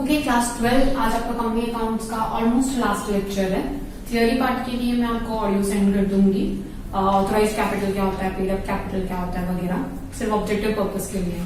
Okay, class 12 आज आपका company accounts का ऑलमोस्ट लास्ट लेक्चर है। थियरी पार्ट के लिए मैं आपको ऑडियो सेंड कर दूंगी। ऑथराइज कैपिटल क्या होता है, पेड अप कैपिटल क्या होता है वगैरह, सिर्फ ऑब्जेक्टिव पर्पस के लिए।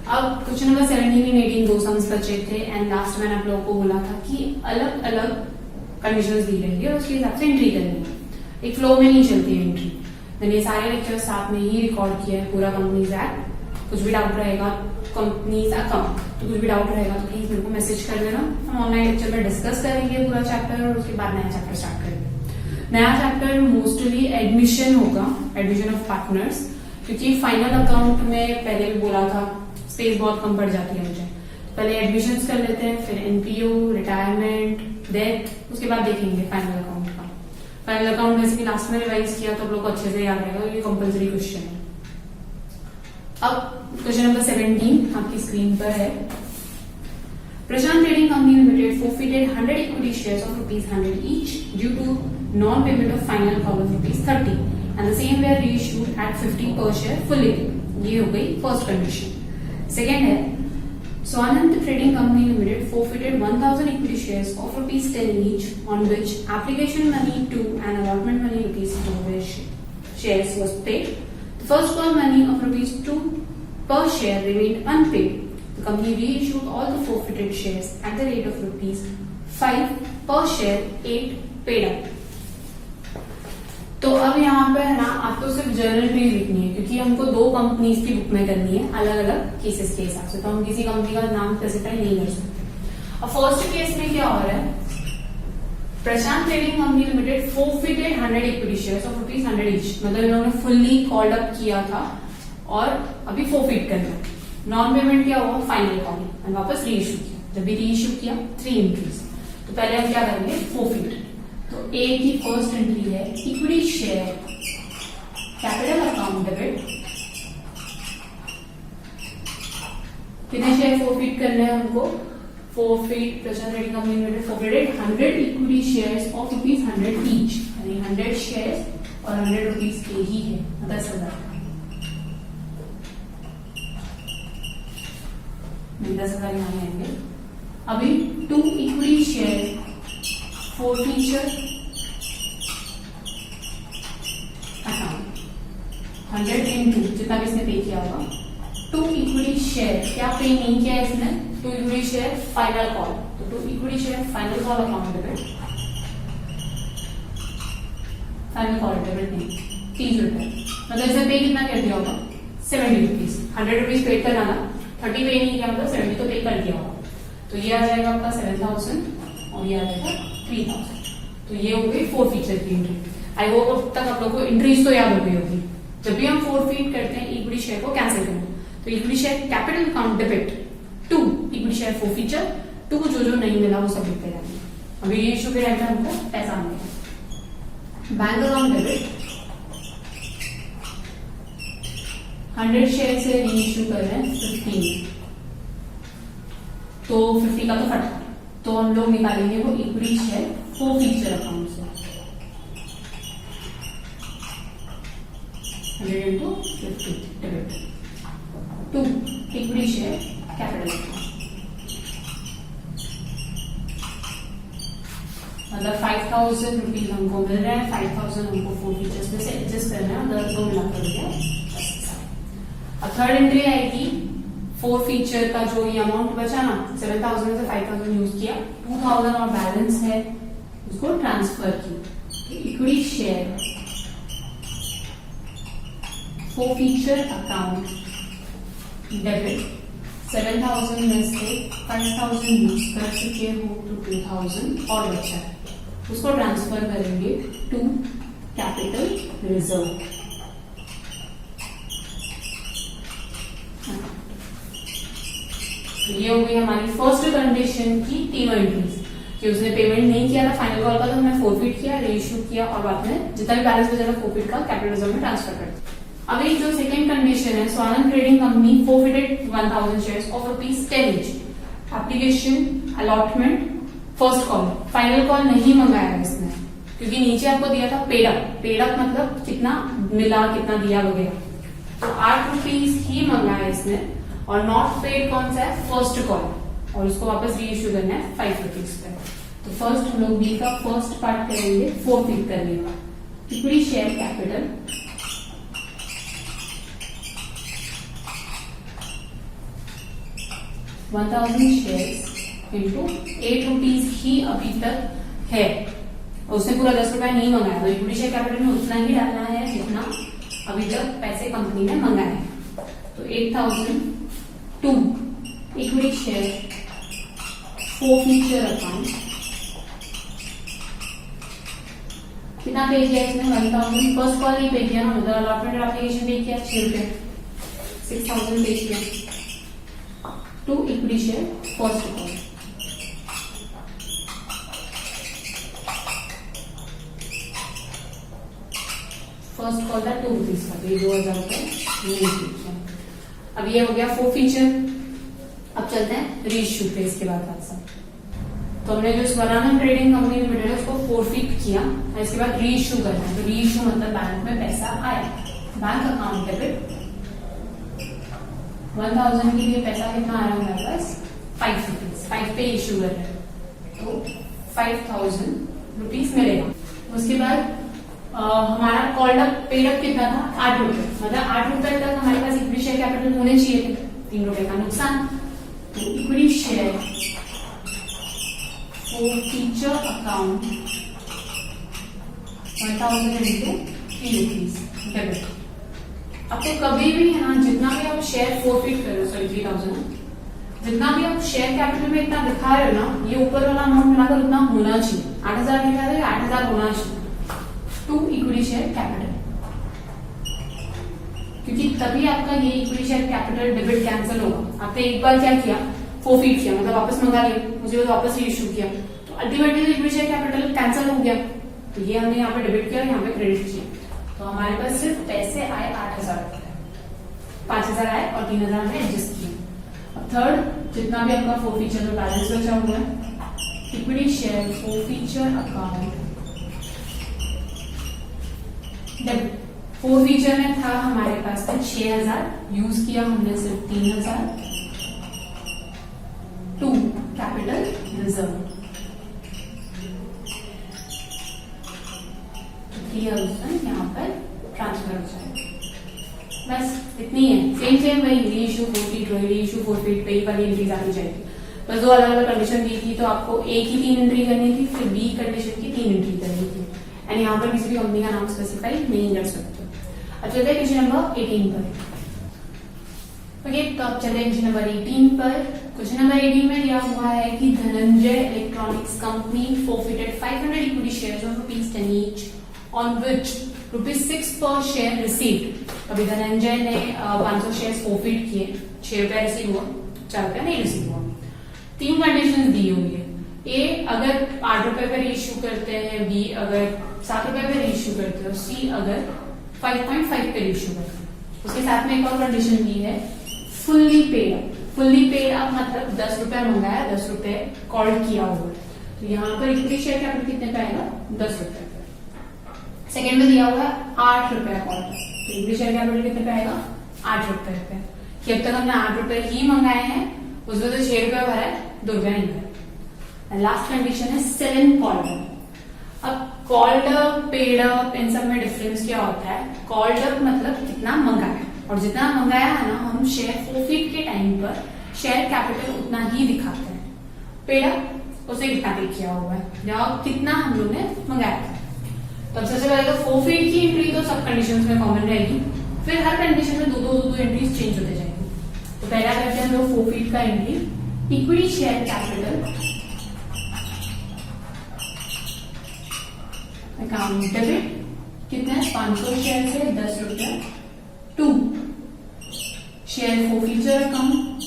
अब क्वेश्चन नंबर 17 और 18 दो सम्स बचे थे एंड लास्ट मैंने आप लोगों को बोला था कि अलग अलग कंडीशंस दी रहेंगी और उसके हिसाब से एंट्री करनी है, एक फ्लो में नहीं चलती है एंट्री। मैंने ये सारे लेक्चर साथ में ही रिकॉर्ड किया है, पूरा कंपनीज एक्ट। कुछ भी डाउट रहेगा, कंपनीज अकाउंट, तो कुछ भी डाउट रहेगा तो प्लीज मेरे को मैसेज कर देना। हम ऑनलाइन लेक्चर में डिस्कस करेंगे पूरा चैप्टर और उसके बाद नया चैप्टर स्टार्ट करेंगे। नया चैप्टर मोस्टली एडमिशन होगा, एडमिशन ऑफ पार्टनर्स, क्योंकि फाइनल अकाउंट में पहले भी बोला था स्पेस बहुत कम पड़ जाती है मुझे। पहले एडमिशंस कर लेते हैं, फिर एनपीओ, रिटायरमेंट, डेथ, उसके बाद देखेंगे फाइनल अकाउंट का। फाइनल अकाउंट वैसे भी लास्ट में रिवाइज किया तो आप लोग को अच्छे से याद रहेगा, ये कंपल्सरी क्वेश्चन है। अब क्वेश्चन नंबर 17 आपकी स्क्रीन पर है। Prashant trading company limited forfeited 100 equity shares of ₹100 each due to non-payment of final call of ₹30 and the same were reissued at 50 per share fully. ये हो गई फर्स्ट कंडीशन। सेकेंड है Swanand trading company limited forfeited 1000 equity shares of ₹10 each on which application money to and allotment money ₹2 shares was paid. The first call money of ₹2 per share remained unpaid. The company reissued all the forfeited shares at the rate of ₹5 per share, 8 paid up. तो अब यहाँ पर है ना, आपको सिर्फ journal entry लिखनी है क्योंकि हमको दो कंपनीज की बुक में करनी है अलग अलग केसेस के हिसाब से, तो हम किसी कंपनी का नाम स्पेसिफाई नहीं कर सकते। अब फर्स्ट केस में क्या हो रहा है, Prashant trading company limited forfeited 100 equity shares of ₹100 each, मतलब इन्होंने फुल्ली कॉल्ड अप किया था और अभी forfeit करना। नॉन पेमेंट क्या हुआ, फाइनल कॉल एंड वापस रीइश्यू किया। जब भी रीइश्यू किया 3 एंट्रीज, तो पहले हम क्या करेंगे, forfeit। तो ए की फर्स्ट एंट्री है equity share capital account debit. कितने शेयर forfeit करने हैं हमको, forfeit Prashant trading company limited forfeited 100 equity shares of ₹100 each, यानी 100 शेयर और ₹100 के ही है, 10,000 10,000 यहाँ आएंगे। अभी 2 equity share forfeiture account 100 into जितना भी इसने पे किया होगा, 2 इक्विटी शेयर क्या पे नहीं किया इसने, 2 इक्विटी शेयर फाइनल कॉल, तो 2 equity share final call account debit, final call debit नहीं, 30 रुपए, मतलब इसे पे कितना कर दिया होगा, ₹70। ₹100 पे करना था, 30 पे नहीं किया, मतलब 70 तो पे कर दिया होगा, तो ये आ जाएगा आपका 7,000 और ये आ जाएगा 3,000। तो ये हो गई forfeiture की एंट्री। आई होप अब तक आप लोगों को एंट्रीज तो याद हो गई होगी। जब भी हम forfeit करते हैं इक्विटी शेयर को कैंसिल करना, तो equity share capital account debit 2 equity share forfeiture 2 जो नहीं मिला वो सब लिखते जाएंगे। अभी ये इश्यू पे रहता है हमको पैसा मिलेगा। बैंक अकाउंट डेबिट 100 शेयर से रीइश्यू कर रहे हैं 15, तो 50 का तो फटा, तो हम लोग निकालेंगे वो इक्विटी शेयर forfeiture अकाउंट से 100 into 50 debit 2 equity share capital account, मतलब ₹5,000 हमको मिल रहा है, 5,000 हमको forfeitures में से एडजस्ट करना है, 10 को मिलाकर हो गया 25,000। अब थर्ड एंट्री आएगी forfeiture का, जो ये अमाउंट बचा ना 7,000 में से 5,000 यूज किया, 2,000 और बैलेंस है उसको ट्रांसफर की equity share forfeiture account debit 7,000 में से 5,000 यूज कर चुके हो तो 2,000 और बचा है, उसको ट्रांसफर करेंगे टू कैपिटल रिजर्व। ये हो गई हमारी फर्स्ट कंडीशन की तीनों एंट्रीज, कि उसने पेमेंट नहीं किया था फाइनल कॉल का, तो हमने forfeit किया, रीइश्यू किया और बाद में जितना भी बैलेंस बचा था forfeit का कैपिटल रिजर्व में ट्रांसफर कर दिया। अभी जो सेकंड कंडीशन है, Swanand trading company forfeited 1000 shares of ₹10 each, application allotment first call, final call नहीं मंगाया इसने क्योंकि नीचे आपको दिया था पेड अप मतलब कितना मिला कितना दिया वगैरह, तो ₹8 ही मंगाया इसने और नॉट पेड कौन सा है, फर्स्ट कॉल, और उसको वापस री इश्यू करना है 5 रुपीज पे। तो फर्स्ट हम लोग बी का फर्स्ट पार्ट करेंगे, फोरफीट करने का। Equity share capital 1000 share into 8 rupees ही अभी तक है, उसने पूरा 10 रुपया नहीं मंगाया, तो इक्विटी शेयर कैपिटल में उतना ही डालना है जितना अभी तक पैसे कंपनी ने मंगाए हैं। तो 8000 to equity share forfeiture account, कितना पे किया इसने 1000, फर्स्ट कॉल नहीं पे किया ना, मतलब अलॉटमेंट एप्लीकेशन पे किया 6 रुपए, 6000 पे किया to equity share first account. First call था 2 रुपीज का, तो ये 2000 रुपए। अब ये हो गया फोरफीचर। अब चलते हैं रीइश्यू पे इसके बाद सब। तो हमने जो स्वरानंद ट्रेडिंग कंपनी लिमिटेड है उसको फोरफीट किया और इसके बाद रीइश्यू करना है। तो रीइश्यू मतलब बैंक में पैसा आया, बैंक अकाउंट डेबिट 1000 के लिए पैसा कितना आया हमारे पास 5 रुपीज, 5 पे इश्यू कर रहे हैं, तो 5000 रुपीज मिलेगा। उसके बाद हमारा कॉल्ड अप पेड अप कितना था 8 रुपए, मतलब 8 रुपए तक हमारे पास इक्विटी शेयर कैपिटल होने चाहिए थे, 3 रुपए का नुकसान। तो equity share forfeiture account 1000 into 3 rupees debit. आपको कभी भी है ना, जितना भी आप शेयर फोरफीट कर रहे हो, सॉरी 3000, जितना भी आप शेयर कैपिटल में इतना दिखा रहे हो ना, ये ऊपर वाला अमाउंट मिलाकर उतना होना चाहिए। 8000 लिखा है, 8000 होना चाहिए टू इक्विटी शेयर कैपिटल, क्योंकि तभी आपका ये equity share capital debit cancel होगा। आपने एक बार क्या किया, फोरफीट किया, मतलब वापस मंगा लिया, मुझे वापस इश्यू किया, तो ultimately equity share capital cancel हो गया। तो ये हमने यहाँ पे डेबिट किया, यहाँ पे क्रेडिट किया, तो हमारे पास सिर्फ पैसे आए 8000, 5000 आए और 3000 हमने एडजस्ट किए। अब थर्ड, जितना भी आपका फोरफीचर में बैलेंस बचा हुआ है, equity share forfeiture account debit. Forfeiture में था हमारे पास 6000, यूज किया हमने सिर्फ 3000 टू कैपिटल रिजर्व, 3000 यहाँ पर ट्रांसफर हो जाएगा। बस इतनी है, सेम वही रीइश्यू फोरफीट, रीइश्यू फोरफीट पे ही वाली एंट्रीज आती जाएगी। बस 2 अलग अलग कंडीशन दी थी, तो आपको ए की 3 एंट्री करनी थी, फिर बी कंडीशन की 3 एंट्री करनी थी, एंड यहाँ पर किसी भी कंपनी का नाम स्पेसिफाई नहीं कर सकते। अब चलते हैं क्वेश्चन नंबर 18 पर। ओके, तो अब चलते हैं क्वेश्चन नंबर 18 पर। क्वेश्चन नंबर 18 में दिया हुआ है कि Dhananjay electronics company forfeited 500 equity shares of ₹10 each, on which ₹6 per share received। अभी धनंजय ने 500 शेयर forfeit किए, 6 रुपया रिसीव हुआ, 4 रुपया नहीं रिसीव हुआ। 3 कंडीशन दी हुई है, ए अगर 8 रुपए पर इश्यू करते हैं, बी अगर 7 रुपए पर इश्यू करते हो, सी अगर 5.5 पे इश्यू करते हैं। उसके साथ में एक और कंडीशन दी है, fully paid up. Fully paid up मतलब 10 रुपए मंगाया, 10 रुपए कॉल किया हुआ, तो यहाँ पर इक्विटी शेयर कैपिटल कितने पे आएगा 10 रुपए। सेकेंड में दिया हुआ है 8 रुपए कॉल, तो इक्विटी शेयर कैपिटल कितने पे आएगा 8 रुपए पे, कि अब तक हमने 8 रुपए ही मंगाए हैं, उसमें तो 6 रुपए भरा है, 2 रुपया नहीं भरा। लास्ट कंडीशन है सेल एंड कॉल्ड अप। अब कॉल्ड अप, पेड अप, इन सब में डिफरेंस क्या होता है? कॉल्ड अप मतलब कितना मंगाया, और जितना मंगाया है ना, हम शेयर फोरफीट के टाइम पर शेयर कैपिटल उतना ही दिखाते हैं। पेड अप उसे कितना पे किया हुआ है या कितना हम लोग ने मंगाया था। तो सबसे पहले तो फोरफीट की एंट्री तो सब कंडीशंस में कॉमन रहेगी, फिर हर कंडीशन में दो एंट्रीज चेंज होते जाएंगी। तो पहला करते हैं हम फोरफीट का entry, equity share capital account debit, कितने 500 शेयर से 10 रुपया, टू शेयर फोरफीचर अकाउंट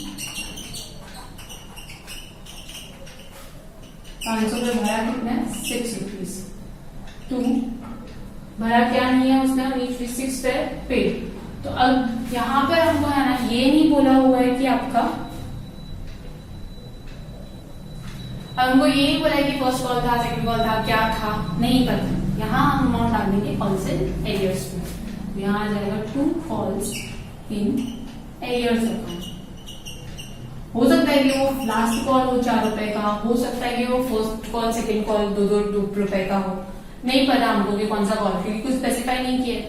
500 पे भरा कितना 6 रुपीज, टू भरा क्या नहीं है उसने 6 पे पेड। तो अब यहां पर हमको है ना, ये नहीं बोला हुआ है कि आपका, हमको ये नहीं बोला है कि फर्स्ट कॉल था, सेकंड कॉल था, क्या था नहीं पता। यहाँ हम अमाउंट डाल देंगे कॉल्स इन एरियर्स में, यहाँ आ जाएगा 2 कॉल्स इन एरियर्स अकाउंट। हो सकता सकता है कि वो लास्ट कॉल हो 4 रुपए का, हो सकता है कि वो फर्स्ट कॉल सेकंड कॉल 2 रुपए का हो, नहीं पता हमको कि कौन सा कॉल, क्योंकि कुछ स्पेसिफाई नहीं किया।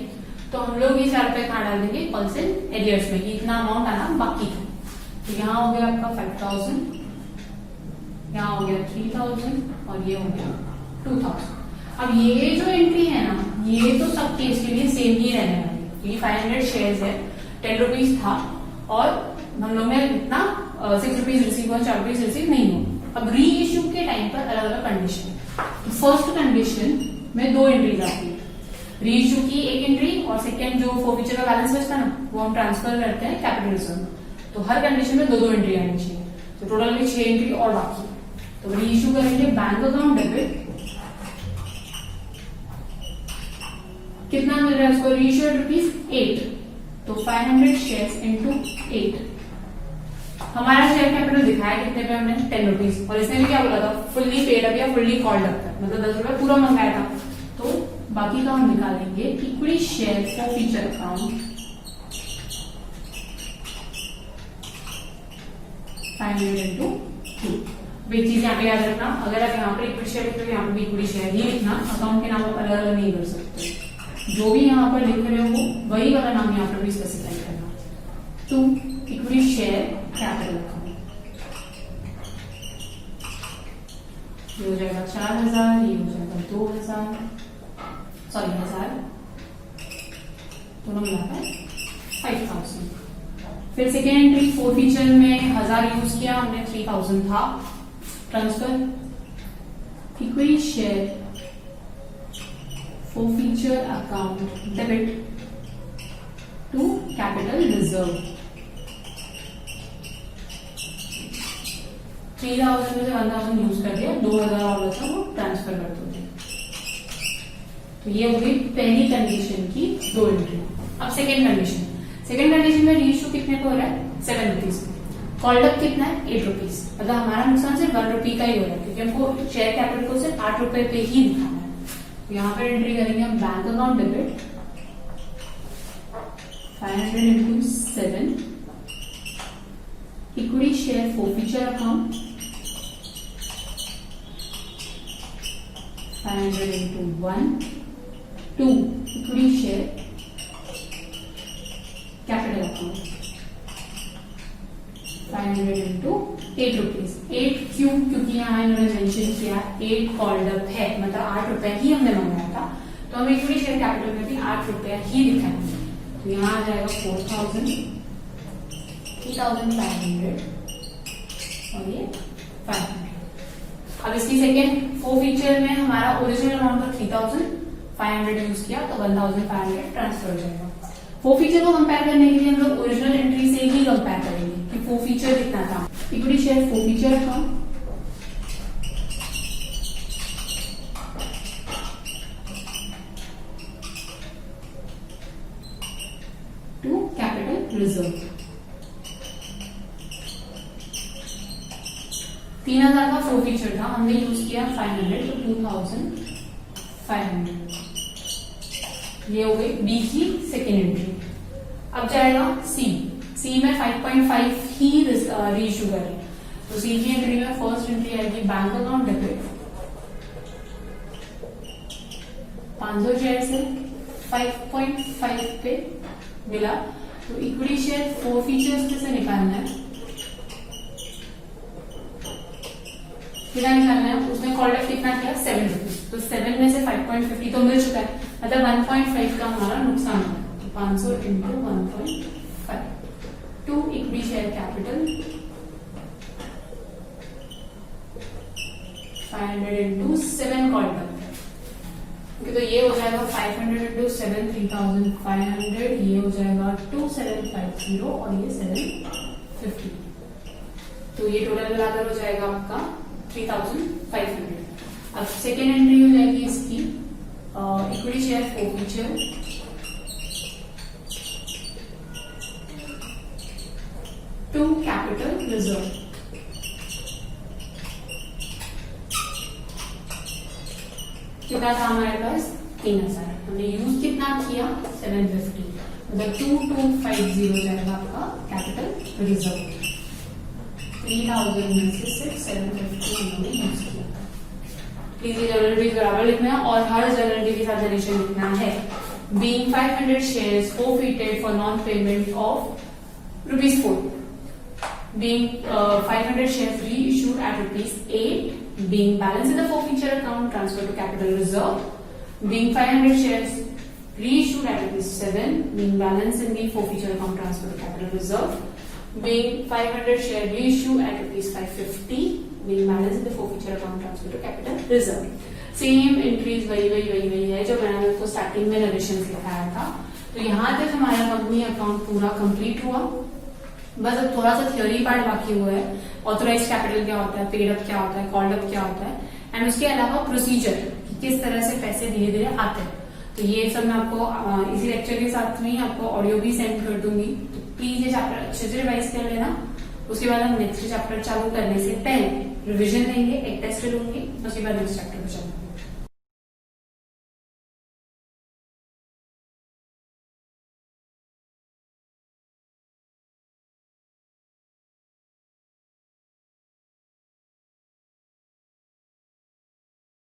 तो हम लोग ये 4 रुपए कहाँ डाल देंगे, कॉल्स इन एरियर्स में, कि इतना अमाउंट आना बाकी था। तो यहाँ हो गया आपका 5000, यहाँ हो गया 3000 और ये हो गया 2000। अब ये जो एंट्री है ना, ये तो सब केस के लिए सेम ही रहने वाली है, क्योंकि 500 शेयर्स है, 10 रुपीज था और हम लोग ने इतना 6 रुपीज रिसीव हुआ, 4 रुपीज रिसीव नहीं हुआ। अब री इश्यू के टाइम पर अलग अलग कंडीशन है। फर्स्ट कंडीशन में 2 एंट्रीज आती है, री इश्यू की एक एंट्री और सेकेंड जो फोरफीचर का बैलेंस बचता है ना, वो हम ट्रांसफर करते हैं कैपिटल रिजर्व में। तो हर कंडीशन में 2 एंट्री आनी चाहिए, तो टोटल में 6 एंट्री और बाकी। तो री इश्यू करेंगे बैंक अकाउंट डेबिट, कितना मिल रहा है उसको, री इश्यू ₹8, तो 500 शेयर्स इंटू 8। हमारा शेयर कैपिटल दिखाया कितने पे हमने, 10 रुपीज, और इसने भी क्या बोला था, फुल्ली पेड अप या फुल्ली कॉल्ड अप था, मतलब 10 रुपए पूरा मंगाया था। तो बाकी का हम निकालेंगे equity share for future account 500 into 2। एक चीज यहाँ पे याद रखना, अगर आप यहाँ पर इक्विटी शेयर लिखते हो, यहाँ पे भी इक्विटी शेयर ही लिखना, अकाउंट के नाम आप अलग अलग नहीं कर सकते, जो भी यहाँ पर लिख रहे हो वही वाला नाम यहाँ पर भी स्पेसिफाई करना। तो इक्विटी शेयर कैपिटल अकाउंट, ये हो जाएगा 4000, ये हो जाएगा 2000, सॉरी 1000, दोनों मिलाकर 5000। फिर सेकेंड एंट्री फोरफीचर में 1000 यूज किया हमने, 3000 था transfer. Equity share forfeiture account debit to capital reserve, 3000 में से 1000 यूज कर दिया, 2000 और बचा वो ट्रांसफर कर दो। तो ये हो गई पहली कंडीशन की 2 एंट्री। अब सेकेंड कंडीशन में रीइश्यू कितने को हो रहा है, 7 रुपीज, कॉल्ड अप कितना है 8 रुपीज, मतलब हमारा नुकसान सिर्फ 1 रुपी का ही हो रहा है, क्योंकि हमको शेयर कैपिटल को सिर्फ 8 रुपए पे ही दिखाना है। यहाँ पर एंट्री करेंगे हम bank account debit 500 into 7, equity share forfeiture account 500 into 1, 2 equity share capital account 500 into 8 rupees. 8 क्यों, क्योंकि यहाँ इन्होंने मेंशन किया 8 कॉल्ड अप है, मतलब 8 रुपए ही हमने मंगाया था, तो हम इक्विटी शेयर कैपिटल में भी 8 रुपया ही दिखाएंगे। तो यहाँ आ जाएगा 4000, 3500 और ये 500। अब इसकी सेकेंड फोरफीचर में हमारा ओरिजिनल अमाउंट था 3500 यूज किया, तो 1500 ट्रांसफर हो जाएगा। फोरफीचर को कंपेयर करने के लिए हम लोग ओरिजिनल एंट्री से ही कंपेयर करेंगे कि फोरफीचर कितना था। Equity share forfeiture account to capital reserve, 3000 का फोरफीचर था, हमने यूज किया 500, तो 2500। ये हो गई बी की सेकेंड एंट्री। अब जाएगा सी में 5.5 ही रीइश्यू करें, तो सी की एंट्री में फर्स्ट एंट्री आएगी बैंक अकाउंट डेबिट 500 शेयर से 5.5 पे मिला, तो इक्विटी शेयर फोरफीचर्स से निकालना है, कितना निकालना है, उसने कॉल्ड अप कितना किया 7 रुपीज, तो 7 में से 5.50 तो मिल चुका है, मतलब 1.5 का हमारा नुकसान है, तो 500 into 1.5 to equity share capital 500 into 7 called up, तो ये हो जाएगा 500 इंटू 7 3500, ये हो जाएगा 2750 और ये 750, तो ये टोटल मिलाकर हो जाएगा आपका 3500। अब सेकेंड एंट्री हो जाएगी इसकी equity share forfeiture to capital reserve, कितना था हमारे पास 3000, हमने यूज कितना किया 750, मतलब 2250 जाएगा आपका कैपिटल रिजर्व। 30,000 में से 750 उन्होंने यूज किया। प्लीज ये जर्नल एंट्रीज बराबर लिखना है और हर जर्नल एंट्री के साथ नरेशन लिखना है। Being 500 shares forfeited for non-payment of ₹4. Being 500 shares reissued at ₹8. Being balance in the forfeiture account transferred to capital reserve. Being 500 shares reissued at ₹7. Being balance in the forfeiture account transferred to capital reserve. Being 500 share reissued at ₹550. Being balance in the forfeiture account transferred to capital reserve. Same entries वही है जो मैंने आपको starting में narration लिखाया था। तो यहाँ तक हमारा कंपनी अकाउंट पूरा कंप्लीट हुआ। बस अब थोड़ा सा थ्योरी पार्ट बाकी हुआ है। ऑथोराइज कैपिटल क्या होता है, पेड अप क्या होता है, कॉल्ड अप क्या होता है, एंड उसके अलावा प्रोसीजर कि किस तरह से पैसे धीरे धीरे आते हैं। तो ये सब मैं आपको इसी लेक्चर के साथ में ही आपको ऑडियो भी सेंड कर दूंगी। तो प्लीज ये चैप्टर अच्छे से रिवाइज कर लेना। उसके बाद हम नेक्स्ट चैप्टर चालू करने से पहले रिवीजन लेंगे, एक टेस्ट लूंगी, उसके बाद नेक्स्ट चैप्टर पर चलेंगे।